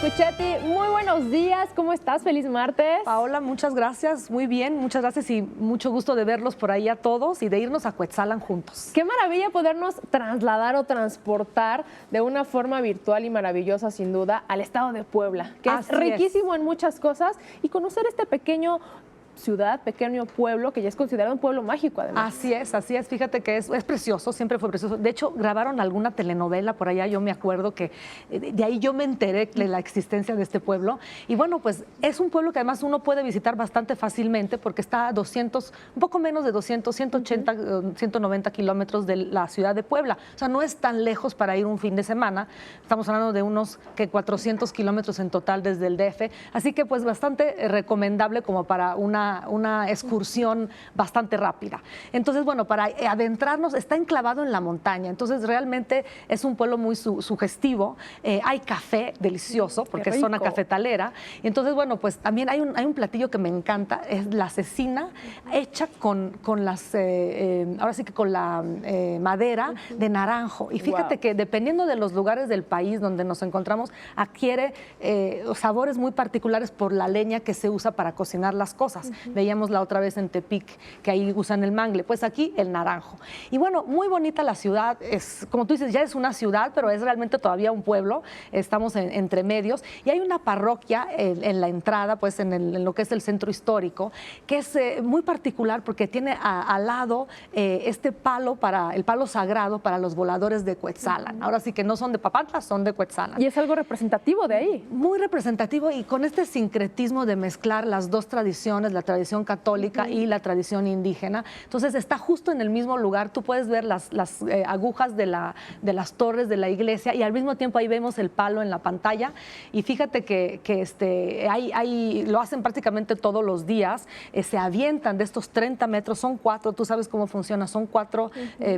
Cuchetti, muy buenos días, ¿cómo estás? Feliz martes. Paola, muchas gracias, muy bien, muchas gracias y mucho gusto de verlos por ahí a todos y de irnos a Cuetzalan juntos. Qué maravilla podernos trasladar o transportar de una forma virtual y maravillosa, sin duda, al estado de Puebla, que es riquísimo en muchas cosas, y conocer este pequeño pueblo, que ya es considerado un pueblo mágico, además. Así es. Fíjate que es precioso, siempre fue precioso. De hecho, grabaron alguna telenovela por allá, yo me acuerdo que de ahí yo me enteré de la existencia de este pueblo. Y bueno, pues es un pueblo que además uno puede visitar bastante fácilmente porque está a 200, un poco menos de 200, 180, 190 kilómetros de la ciudad de Puebla. O sea, no es tan lejos para ir un fin de semana. Estamos hablando de unos 400 kilómetros en total desde el DF. Así que pues bastante recomendable como para una excursión bastante rápida. Entonces, bueno, para adentrarnos, está enclavado en la montaña, entonces realmente es un pueblo muy sugestivo. Hay café delicioso, porque es zona cafetalera. Entonces, bueno, pues también hay un platillo que me encanta, es la cecina hecha con las, ahora sí que con la madera de naranjo. Y fíjate que dependiendo de los lugares del país donde nos encontramos, adquiere sabores muy particulares por la leña que se usa para cocinar las cosas. Veíamos la otra vez en Tepic que ahí usan el mangle, pues aquí el naranjo. Y bueno, muy bonita la ciudad, es, como tú dices, ya es una ciudad, pero es realmente todavía un pueblo, estamos entre medios, y hay una parroquia en la entrada, pues en lo que es el centro histórico, que es muy particular porque tiene al lado este palo, el palo sagrado para los voladores de Cuetzalan. Ahora sí que no son de Papantla, son de Cuetzalan. Y es algo representativo de ahí. Muy representativo, y con este sincretismo de mezclar las dos tradiciones, la tradición católica y la tradición indígena. Entonces está justo en el mismo lugar, tú puedes ver las agujas de las torres de la iglesia, y al mismo tiempo ahí vemos el palo en la pantalla. Y fíjate que lo hacen prácticamente todos los días, se avientan de estos 30 metros, son 4, tú sabes cómo funciona, son 4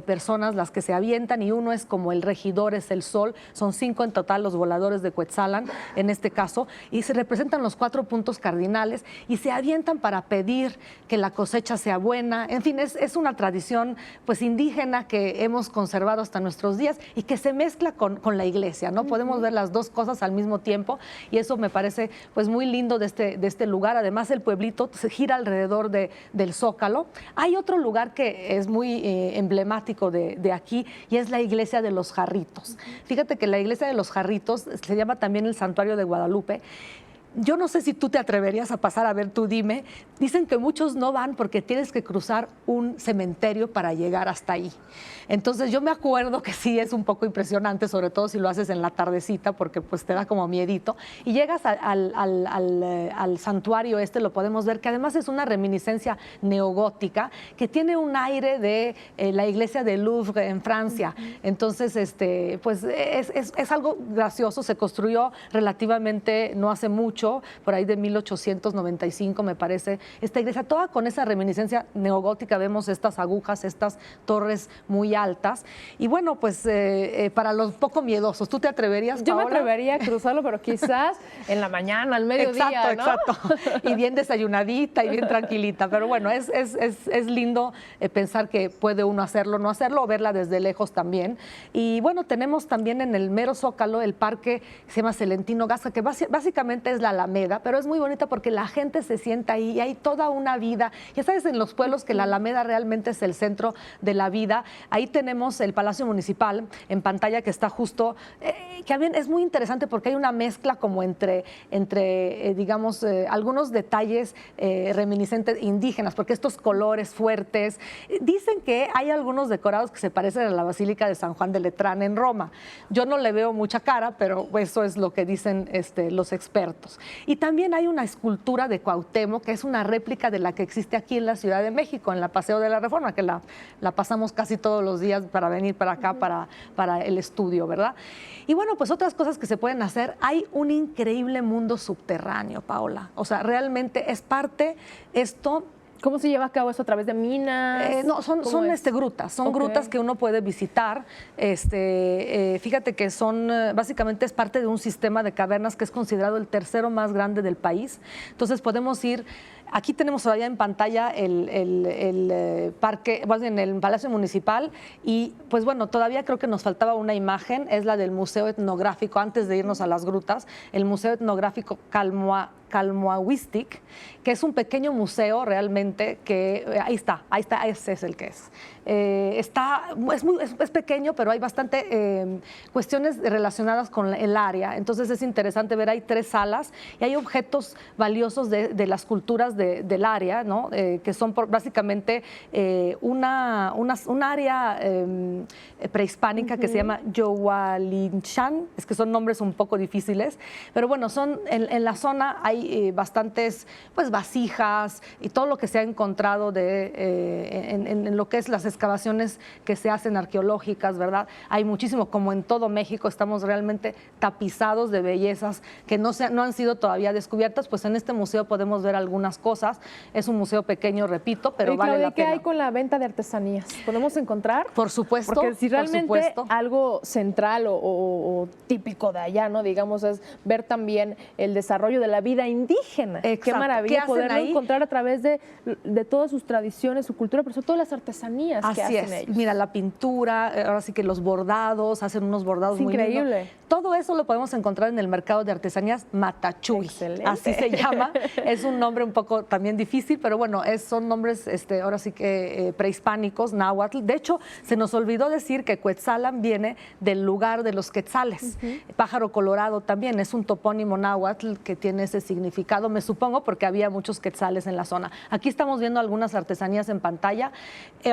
personas las que se avientan, y uno es como el regidor, es el sol, son 5 en total los voladores de Cuetzalan en este caso, y se representan los 4 puntos cardinales y se avientan para pedir que la cosecha sea buena. En fin, es una tradición pues indígena que hemos conservado hasta nuestros días y que se mezcla con la iglesia, ¿no? Podemos ver las dos cosas al mismo tiempo, y eso me parece pues muy lindo de este lugar. Además, el pueblito se gira alrededor del Zócalo. Hay otro lugar que es muy emblemático de aquí, y es la iglesia de los Jarritos. Fíjate que la iglesia de los Jarritos se llama también el Santuario de Guadalupe. Yo no sé si tú te atreverías a pasar, a ver, tú dime. Dicen que muchos no van porque tienes que cruzar un cementerio para llegar hasta ahí. Entonces yo me acuerdo que sí es un poco impresionante, sobre todo si lo haces en la tardecita, porque pues te da como miedito. Y llegas al santuario lo podemos ver, que además es una reminiscencia neogótica, que tiene un aire de la iglesia de Louvre en Francia. Entonces, pues es algo gracioso, se construyó relativamente no hace mucho, por ahí de 1895 me parece, esta iglesia, toda con esa reminiscencia neogótica. Vemos estas agujas, estas torres muy altas, y bueno, pues para los poco miedosos, ¿tú te atreverías, Paola? Yo me atrevería a cruzarlo, pero quizás en la mañana, al mediodía, exacto, ¿no? Exacto, y bien desayunadita y bien tranquilita, pero bueno, es lindo pensar que puede uno hacerlo, no hacerlo, o verla desde lejos también. Y bueno, tenemos también en el mero Zócalo el parque, se llama Celentino Gasca, que básicamente es la Alameda, pero es muy bonita porque la gente se sienta ahí y hay toda una vida. Ya sabes, en los pueblos que la Alameda realmente es el centro de la vida. Ahí tenemos el Palacio Municipal en pantalla, que está justo, que también es muy interesante porque hay una mezcla como entre digamos, algunos detalles reminiscentes indígenas, porque estos colores fuertes. Dicen que hay algunos decorados que se parecen a la Basílica de San Juan de Letrán en Roma. Yo no le veo mucha cara, pero eso es lo que dicen los expertos. Y también hay una escultura de Cuauhtémoc, que es una réplica de la que existe aquí en la Ciudad de México, en la Paseo de la Reforma, que la pasamos casi todos los días para venir para acá, para el estudio, ¿verdad? Y bueno, pues otras cosas que se pueden hacer. Hay un increíble mundo subterráneo, Paola. O sea, realmente es parte esto. ¿Cómo se lleva a cabo eso? ¿A través de minas? No, son grutas, grutas que uno puede visitar. Fíjate que básicamente es parte de un sistema de cavernas que es considerado el tercero más grande del país. Entonces podemos ir Aquí tenemos todavía en pantalla el parque, más bien el Palacio Municipal, y pues bueno, todavía creo que nos faltaba una imagen, es la del Museo Etnográfico, antes de irnos a las grutas, el Museo Etnográfico Calmuahuistic, que es un pequeño museo realmente que, ahí está, ese es el que es. Es pequeño, pero hay bastante cuestiones relacionadas con el área, entonces es interesante ver, hay 3 salas y hay objetos valiosos de las culturas del área, ¿no? Que son básicamente un área prehispánica que se llama Yohualinchan, es que son nombres un poco difíciles, pero bueno, en la zona hay bastantes pues vasijas y todo lo que se ha encontrado en lo que es las excavaciones que se hacen arqueológicas, ¿verdad? Hay muchísimo, como en todo México, estamos realmente tapizados de bellezas que no han sido todavía descubiertas, pues en este museo podemos ver algunas cosas. Es un museo pequeño, repito, pero vale la pena. ¿Qué hay con la venta de artesanías? ¿Podemos encontrar? Por supuesto. Porque si realmente algo central o típico de allá, ¿no? Digamos, es ver también el desarrollo de la vida indígena. Exacto. Qué maravilla poderlo encontrar a través de todas sus tradiciones, su cultura, pero sobre todo las artesanías que hacen ellos. Mira, la pintura, ahora sí que los bordados, hacen unos bordados muy lindos. Increíble. Todo eso lo podemos encontrar en el mercado de artesanías Matachuy. Excelente. Así se llama. Es un nombre un poco también difícil, pero bueno, son nombres ahora sí que prehispánicos, náhuatl. De hecho, se nos olvidó decir que Cuetzalan viene del lugar de los quetzales. Pájaro colorado también es un topónimo náhuatl que tiene ese significado, me supongo, porque había muchos quetzales en la zona. Aquí estamos viendo algunas artesanías en pantalla.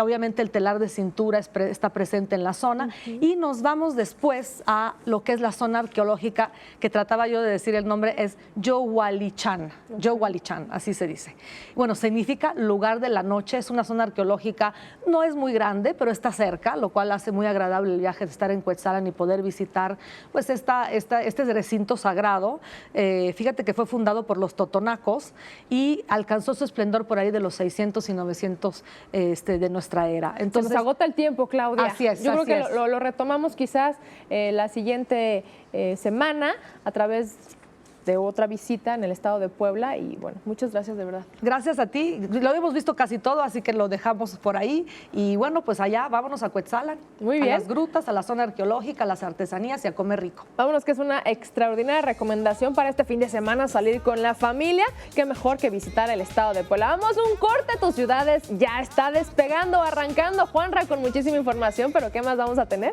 Obviamente el telar de cintura está presente en la zona. Y nos vamos después a lo que es la zona arqueológica, que trataba yo de decir el nombre, es Yohualichan. Yohualichan, así se dice. Bueno, significa lugar de la noche. Es una zona arqueológica, no es muy grande, pero está cerca, lo cual hace muy agradable el viaje de estar en Cuetzalan y poder visitar pues este recinto sagrado. Fíjate que fue fundado por los totonacos y alcanzó su esplendor por ahí de los 600 y 900 de nuestra era. Entonces, se nos agota el tiempo, Claudia. Así es. Yo creo que lo retomamos quizás la siguiente semana a través de otra visita en el estado de Puebla y bueno, muchas gracias de verdad. Gracias a ti, lo hemos visto casi todo, así que lo dejamos por ahí y bueno, pues allá vámonos a Cuetzalan. Muy bien. A las grutas, a la zona arqueológica, a las artesanías y a comer rico. Vámonos, que es una extraordinaria recomendación para este fin de semana, salir con la familia, qué mejor que visitar el estado de Puebla. Vamos, un corte, tus ciudades ya está despegando, arrancando, Juanra, con muchísima información, pero ¿qué más vamos a tener?